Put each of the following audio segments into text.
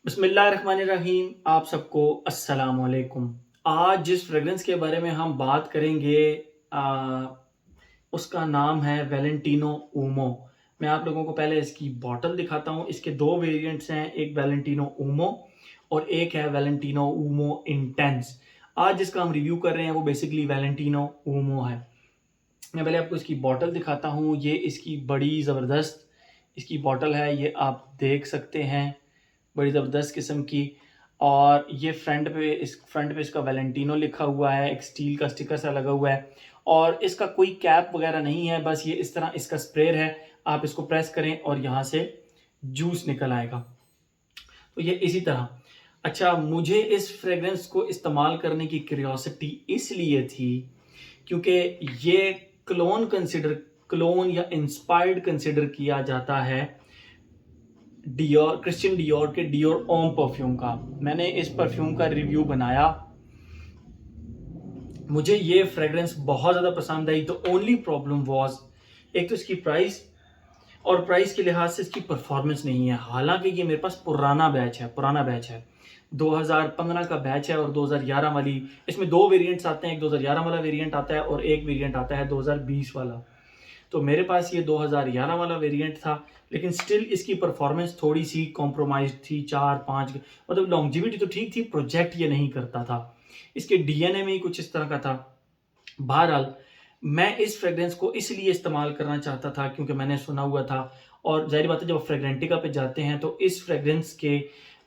बिस्मिल्लाहिर्रहमानिर्रहीम। आप सबको अस्सलाम वालेकुम। आज जिस फ्रेग्रेंस के बारे में हम बात करेंगे आ, उसका नाम है वैलेंटिनो ऊमो। मैं आप लोगों को पहले इसकी बॉटल दिखाता हूँ। इसके दो वेरिएंट्स हैं, एक वैलेंटिनो ऊमो और एक है वैलेंटिनो ऊमो इंटेंस। आज जिसका हम रिव्यू कर रहे हैं वो बेसिकली वैलेंटिनो ऊमो है। मैं पहले आपको इसकी बॉटल दिखाता हूँ। ये इसकी बड़ी ज़बरदस्त इसकी बॉटल है, ये आप देख सकते हैं, बड़ी ज़बरदस्त किस्म की। और ये फ्रंट पे इसका वैलेंटिनो लिखा हुआ है, एक स्टील का स्टिकर सा लगा हुआ है और इसका कोई कैप वगैरह नहीं है, बस ये इस तरह इसका स्प्रेयर है। आप इसको प्रेस करें और यहाँ से जूस निकल आएगा। तो ये इसी तरह। अच्छा, मुझे इस फ्रेग्रेंस को इस्तेमाल करने की क्यूरियोसिटी इसलिए थी क्योंकि ये क्लोन या इंस्पायर्ड कंसिडर किया जाता है क्रिश्चियन डियोर के डियोर ओम परफ्यूम का। मैंने इस परफ्यूम का रिव्यू बनाया, मुझे ये फ्रेग्रेंस बहुत ज़्यादा पसंद आई। द ओनली प्रॉब्लम वॉज एक तो इसकी प्राइस, और प्राइस के लिहाज से इसकी परफॉर्मेंस नहीं है। हालांकि ये मेरे पास पुराना बैच है, 2015 का बैच है और 2011 वाली, इसमें दो वेरिएंट्स आते हैं, एक 2011 वाला वेरिएंट आता है और एक वेरिएंट आता है 2020 वाला। तो मेरे पास ये 2011 वाला वेरिएंट था, लेकिन स्टिल इसकी परफॉर्मेंस थोड़ी सी कॉम्प्रोमाइज थी। 4-5 मतलब लॉन्जिविटी तो ठीक थी, प्रोजेक्ट ये नहीं करता था। इसके डीएनए में ही कुछ इस तरह का था। बहरहाल, मैं इस फ्रेग्रेंस को इसलिए इस्तेमाल करना चाहता था क्योंकि मैंने सुना हुआ था, और जाहिर बात है जब फ्रेग्रेंटिका पे जाते हैं तो इस फ्रेग्रेंस के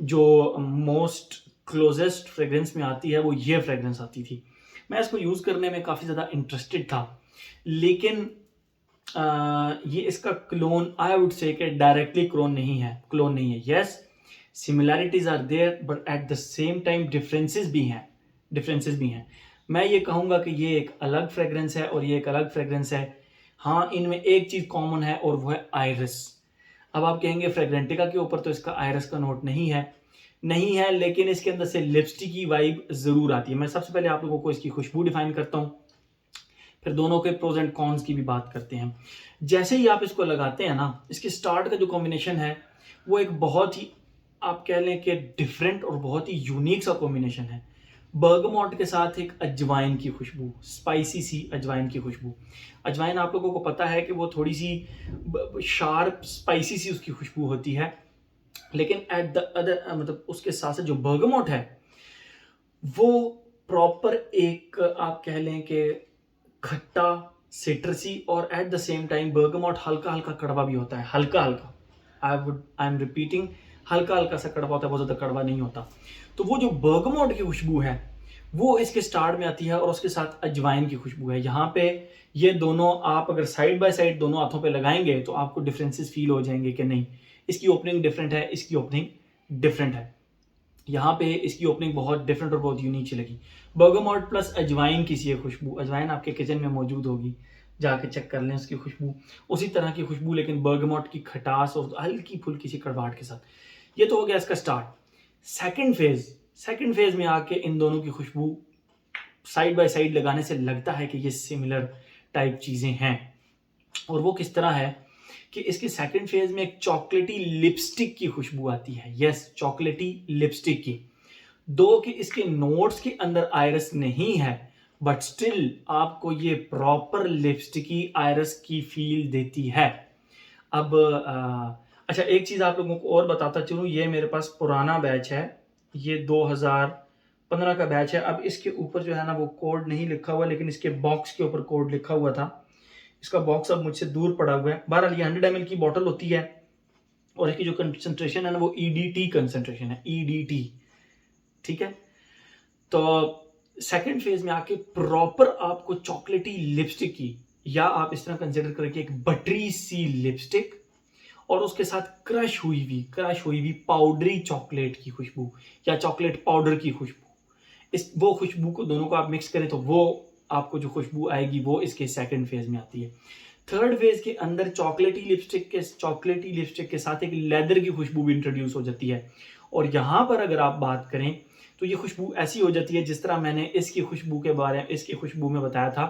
जो मोस्ट क्लोजेस्ट फ्रेग्रेंस में आती है वो ये फ्रेग्रेंस आती थी। मैं इसको यूज़ करने में काफ़ी ज़्यादा इंटरेस्टेड था, लेकिन ये इसका क्लोन आई वुड से कि डायरेक्टली क्लोन नहीं है। Yes, similarities are there but at the same time differences भी हैं। मैं ये कहूँगा कि ये एक अलग फ्रेग्रेंस है और ये एक अलग फ्रेग्रेंस है। हाँ, इनमें एक चीज़ कॉमन है और वो है आयरस। अब आप कहेंगे फ्रेग्रेंटिका के ऊपर तो इसका आयरस का नोट नहीं है, लेकिन इसके अंदर से लिपस्टिक की वाइब ज़रूर आती है। मैं सबसे पहले आप लोगों को इसकी खुशबू डिफाइन करता हूँ, फिर दोनों के प्रोज एंड कॉन्स की भी बात करते हैं। जैसे ही आप इसको लगाते हैं ना, इसके स्टार्ट का जो कॉम्बिनेशन है वो एक बहुत ही, आप कह लें कि डिफरेंट और बहुत ही यूनिक सा कॉम्बिनेशन है। बर्गमॉट के साथ एक अजवाइन की खुशबू, स्पाइसी सी अजवाइन की खुशबू। अजवाइन आप लोगों को पता है कि वो थोड़ी सी शार्प स्पाइसी सी उसकी खुशबू होती है, लेकिन एट द अदर मतलब उसके साथ साथ जो बर्गमॉट है वो प्रॉपर एक, आप कह लें कि खट्टा, सिट्रसी, और eight the same time bergamot हल्का हल्का कड़वा भी होता है, हल्का हल्का। आई एम रिपीटिंग, हल्का हल्का सा कड़वा होता है, बहुत ज़्यादा कड़वा नहीं होता। तो वो जो बर्गमॉट की खुशबू है वो इसके स्टार्ट में आती है और उसके साथ अजवाइन की खुशबू है। यहाँ पे ये दोनों आप अगर साइड बाय साइड दोनों हाथों पे लगाएंगे तो आपको डिफरेंसेस फील हो जाएंगे कि नहीं, इसकी ओपनिंग डिफरेंट है, इसकी ओपनिंग डिफरेंट है। यहाँ पे इसकी ओपनिंग बहुत डिफरेंट और बहुत यूनिक सी लगी। बर्गमॉट प्लस अजवाइन की सी है खुशबू। अजवाइन आपके किचन में मौजूद होगी, जाके चेक कर लें उसकी खुशबू, उसी तरह की खुशबू, लेकिन बर्गमॉट की खटास और हल्की फुल्की सी कड़वाहट के साथ। ये तो हो गया इसका स्टार्ट। सेकंड फेज में आके इन दोनों की खुशबू साइड बाय साइड लगाने से लगता है कि ये सिमिलर टाइप चीज़ें हैं। और वो किस तरह है कि इसके सेकंड फेज में एक चॉकलेटी लिपस्टिक की खुशबू आती है। यस, चॉकलेटी लिपस्टिक की। दो कि इसके नोट्स के अंदर आयरस नहीं है, बट स्टिल आपको ये प्रॉपर लिपस्टिकी आयरस की फील देती है। अब अच्छा, एक चीज़ आप लोगों को और बताता चलूँ, ये मेरे पास पुराना बैच है, ये 2015 का बैच है। अब इसके ऊपर जो है ना वो कोड नहीं लिखा हुआ, लेकिन इसके बॉक्स के ऊपर कोड लिखा हुआ था। इसका बॉक्स अब मुझसे दूर पड़ा हुआ है। बहरहाल ये 100 ml की बॉटल होती है और इसकी जो कंसंट्रेशन है ना वो ईडीटी कंसंट्रेशन है, ईडीटी। ठीक है, तो सेकंड फेज में आके प्रॉपर आपको चॉकलेटी लिपस्टिक की, या आप इस तरह कंसिडर करें कि एक बटरी सी लिपस्टिक और उसके साथ क्रश हुई हुई पाउडरी चॉकलेट की खुशबू या चॉकलेट पाउडर की खुशबू, इस वो खुशबू को दोनों को आप मिक्स करें तो वो आपको जो खुशबू आएगी वो इसके सेकंड फेज में आती है। थर्ड फेज के अंदर चॉकलेटी लिपस्टिक के साथ एक लेदर की खुशबू भी इंट्रोड्यूस हो जाती है। और यहाँ पर अगर आप बात करें तो ये खुशबू ऐसी हो जाती है जिस तरह मैंने इसकी खुशबू में बताया था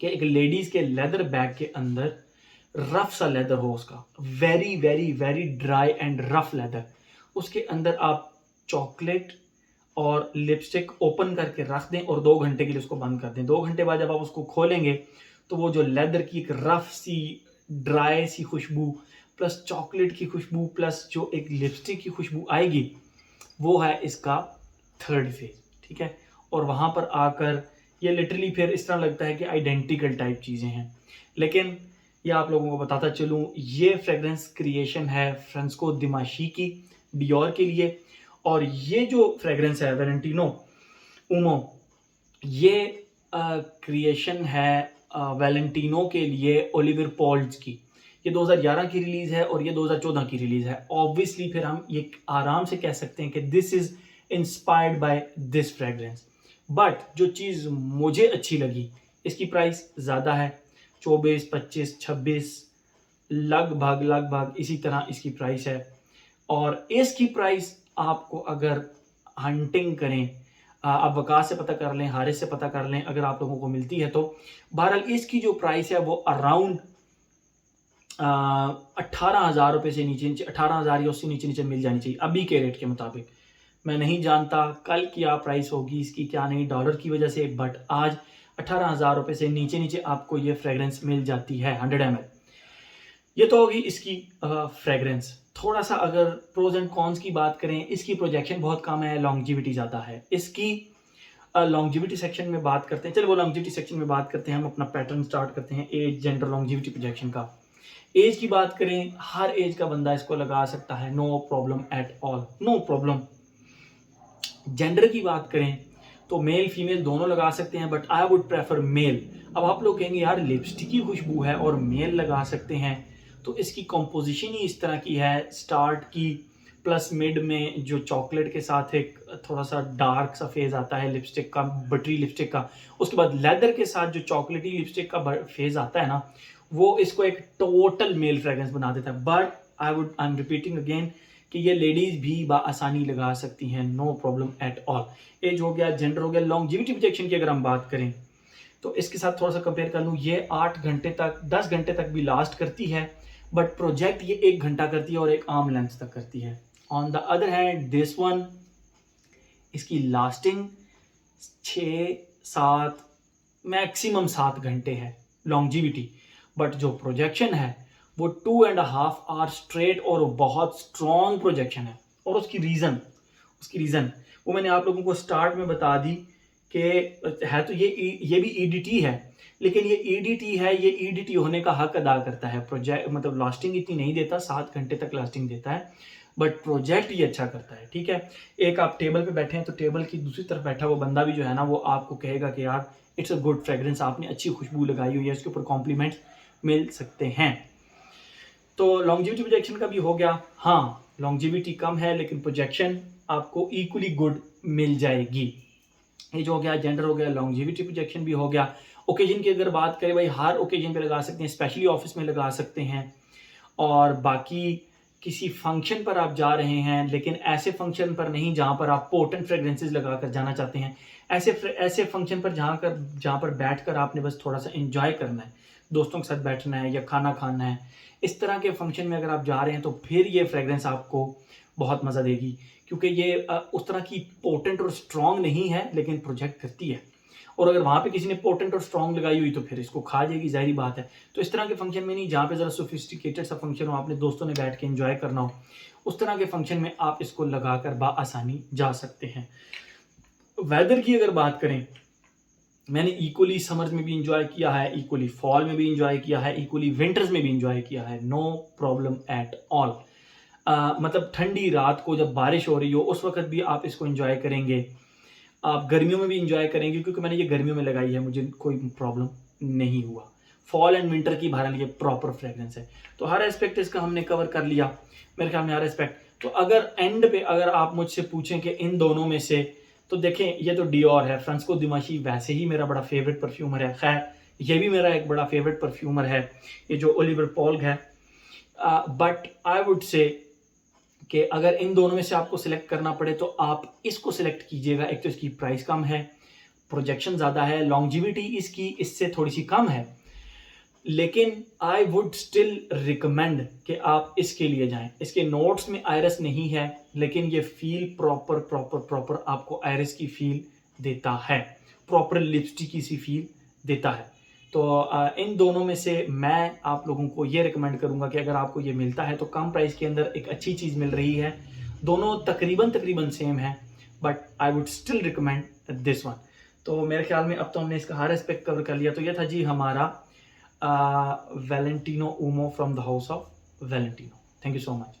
कि एक लेडीज के लेदर बैग के अंदर रफ सा लेदर हो, उसका very very very dry and rough leather, उसके अंदर आप चॉकलेट और लिपस्टिक ओपन करके रख दें और 2 घंटे के लिए उसको बंद कर दें। 2 घंटे बाद जब आप उसको खोलेंगे तो वो जो लेदर की एक रफ सी ड्राई सी खुशबू प्लस चॉकलेट की खुशबू प्लस जो एक लिपस्टिक की खुशबू आएगी, वो है इसका थर्ड फेज, ठीक है। और वहाँ पर आकर ये लिटरली फिर इस तरह लगता है कि आइडेंटिकल टाइप चीज़ें हैं। लेकिन ये आप लोगों को बताता चलूँ, ये फ्रेगरेंस क्रिएशन है फ्रांसिस्को दिमाशी की डियोर के लिए, और ये जो फ्रेगरेंस है वैलेंटिनो उमो, ये क्रिएशन है वैलेंटिनो के लिए ओलिवर पॉल्स की। ये 2011 की रिलीज़ है और ये 2014 की रिलीज़ है। ऑब्वियसली फिर हम ये आराम से कह सकते हैं कि this is inspired by this fragrance. But जो चीज़ मुझे अच्छी लगी, इसकी प्राइस ज़्यादा है, 24, 25, 26 लगभग इसी तरह इसकी प्राइस है। और इसकी प्राइस आपको अगर हंटिंग करें, आप वकास से पता कर लें, हारिस से पता कर लें, अगर आप लोगों को मिलती है तो बहरहाल इसकी जो प्राइस है वो अराउंड 18,000 रुपये से नीचे 18,000 या उससे नीचे मिल जानी चाहिए अभी के रेट के मुताबिक। मैं नहीं जानता कल क्या प्राइस होगी इसकी, क्या नहीं, डॉलर की वजह से, बट आज 18,000 रुपये से नीचे आपको ये फ्रेगरेंस मिल जाती है 100 ml। ये तो होगी इसकी फ्रेगरेंस। थोड़ा सा अगर प्रोज एंड कॉन्स की बात करें, इसकी प्रोजेक्शन बहुत कम है, लॉन्जिविटी ज़्यादा है। इसकी लॉन्जिविटी सेक्शन में बात करते हैं, चलो वो लॉन्जिविटी सेक्शन में बात करते हैं, हम अपना पैटर्न स्टार्ट करते हैं एज, जेंडर, लॉन्जिविटी, प्रोजेक्शन का। एज की बात करें, हर एज का बंदा इसको लगा सकता है, no problem at all, no problem. Gender की बात करें तो मेल फीमेल दोनों लगा सकते हैं, but I would prefer male. अब आप लोग कहेंगे यार लिपस्टिक की खुशबू है और मेल लगा सकते हैं, तो इसकी कॉम्पोजिशन ही इस तरह की है, स्टार्ट की प्लस मिड में जो चॉकलेट के साथ एक थोड़ा सा डार्क सा फेज आता है लिपस्टिक का, बटरी लिपस्टिक का, उसके बाद लेदर के साथ जो चॉकलेटी लिपस्टिक का फेज आता है ना, वो इसको एक टोटल मेल फ्रेग्रेंस बना देता है। But I am repeating again कि ये लेडीज भी बाआसानी लगा सकती हैं, no problem at all. Age हो गया, जेंडर हो गया, लॉन्जिविटी प्रोजेक्शन की अगर हम बात करें तो इसके साथ थोड़ा सा कंपेयर कर लूँ, ये 8 घंटे तक 10 घंटे तक भी लास्ट करती है, बट प्रोजेक्ट ये 1 घंटा करती है और एक आर्म लेंथ तक करती है। On the other hand this one, इसकी लास्टिंग 6-7 मैक्सिमम 7 घंटे है लॉन्जिविटी, बट जो प्रोजेक्शन है वो 2.5 आवर स्ट्रेट और बहुत स्ट्रॉन्ग प्रोजेक्शन है। और उसकी रीज़न वो मैंने आप लोगों को स्टार्ट में बता दी कि है तो ये भी ईडीटी है, लेकिन ये ईडीटी है, ये ईडीटी होने का हक अदा करता है। प्रोजेक्ट मतलब लास्टिंग इतनी नहीं देता, 7 घंटे तक लास्टिंग देता है, बट प्रोजेक्ट ये अच्छा करता है, ठीक है। एक आप टेबल पे बैठे हैं तो टेबल की दूसरी तरफ बैठा वो बंदा भी जो है ना, वो आपको कहेगा कि यार इट्स अ गुड फ्रेग्रेंस, आपने अच्छी खुशबू लगाई हुई है, इसके ऊपर कॉम्प्लीमेंट्स मिल सकते हैं। तो लॉन्जिविटी प्रोजेक्शन का भी हो गया। हाँ, लॉन्जिविटी कम है लेकिन प्रोजेक्शन आपको इक्वली गुड मिल जाएगी। ये जो हो गया, जेंडर हो गया, लॉन्जिविटी प्रोजेक्शन भी हो गया। ओकेजन की अगर बात करें, भाई हर ओकेजन पे लगा सकते हैं, स्पेशली ऑफिस में लगा सकते हैं, और बाकी किसी फंक्शन पर आप जा रहे हैं, लेकिन ऐसे फंक्शन पर नहीं जहाँ पर आप पोटेंट फ्रेग्रेंसेस लगा कर जाना चाहते हैं, ऐसे फंक्शन पर जहाँ पर बैठकर आपने बस थोड़ा सा एंजॉय करना है, दोस्तों के साथ बैठना है या खाना खाना है, इस तरह के फंक्शन में अगर आप जा रहे हैं तो फिर ये फ्रेग्रेंस आपको बहुत मज़ा देगी, क्योंकि ये उस तरह की पोटेंट और स्ट्रॉन्ग नहीं है लेकिन प्रोजेक्ट करती है। और अगर वहाँ पे किसी ने पोटेंट और स्ट्रॉन्ग लगाई हुई तो फिर इसको खा जाएगी, जाहिर बात है। तो इस तरह के फंक्शन में नहीं, जहाँ पे ज़रा सोफिस्टिकेटेड सा फंक्शन हो, आपने दोस्तों ने बैठ के एंजॉय करना हो, उस तरह के फंक्शन में आप इसको लगाकर बाआसानी जा सकते हैं। वेदर की अगर बात करें, मैंने इक्वली समर्स में भी इंजॉय किया है, इक्वली फॉल में भी इंजॉय किया है, इक्वली विंटर्स में भी इंजॉय किया है, नो प्रॉब्लम एट ऑल। मतलब ठंडी रात को जब बारिश हो रही हो उस वक्त भी आप इसको इंजॉय करेंगे, आप गर्मियों में भी इंजॉय करेंगे, क्योंकि मैंने ये गर्मियों में लगाई है, मुझे कोई प्रॉब्लम नहीं हुआ। फॉल एंड विंटर की बहरहाल ये प्रॉपर फ्रेग्रेंस है। तो हर एस्पेक्ट इसका हमने कवर कर लिया मेरे ख्याल में, हर एस्पेक्ट। तो अगर एंड पे अगर आप मुझसे पूछें कि इन दोनों में से, तो देखें ये तो डियोर है, फ्रांसिस्को दिमाशी वैसे ही मेरा बड़ा फेवरेट परफ्यूमर है, खैर ये भी मेरा एक बड़ा फेवरेट परफ्यूमर है, ये जो ओलिवर पॉल्स है। बट आई वुड से कि अगर इन दोनों में से आपको सिलेक्ट करना पड़े तो आप इसको सिलेक्ट कीजिएगा। एक तो इसकी प्राइस कम है, प्रोजेक्शन ज़्यादा है, लॉन्जिविटी इसकी इससे थोड़ी सी कम है, लेकिन आई वुड स्टिल रिकमेंड कि आप इसके लिए जाएं। इसके नोट्स में आयरस नहीं है, लेकिन ये फील प्रॉपर आपको आयरस की फील देता है, प्रॉपर लिपस्टिक सी फील देता है। तो इन दोनों में से मैं आप लोगों को ये रिकमेंड करूंगा कि अगर आपको ये मिलता है तो कम प्राइस के अंदर एक अच्छी चीज़ मिल रही है। दोनों तकरीबन सेम है, but I would still recommend this one. तो मेरे ख्याल में अब तो हमने इसका हर एस्पेक्ट कवर कर लिया। तो ये था जी हमारा Valentino Umo from the house of Valentino. Thank you so much.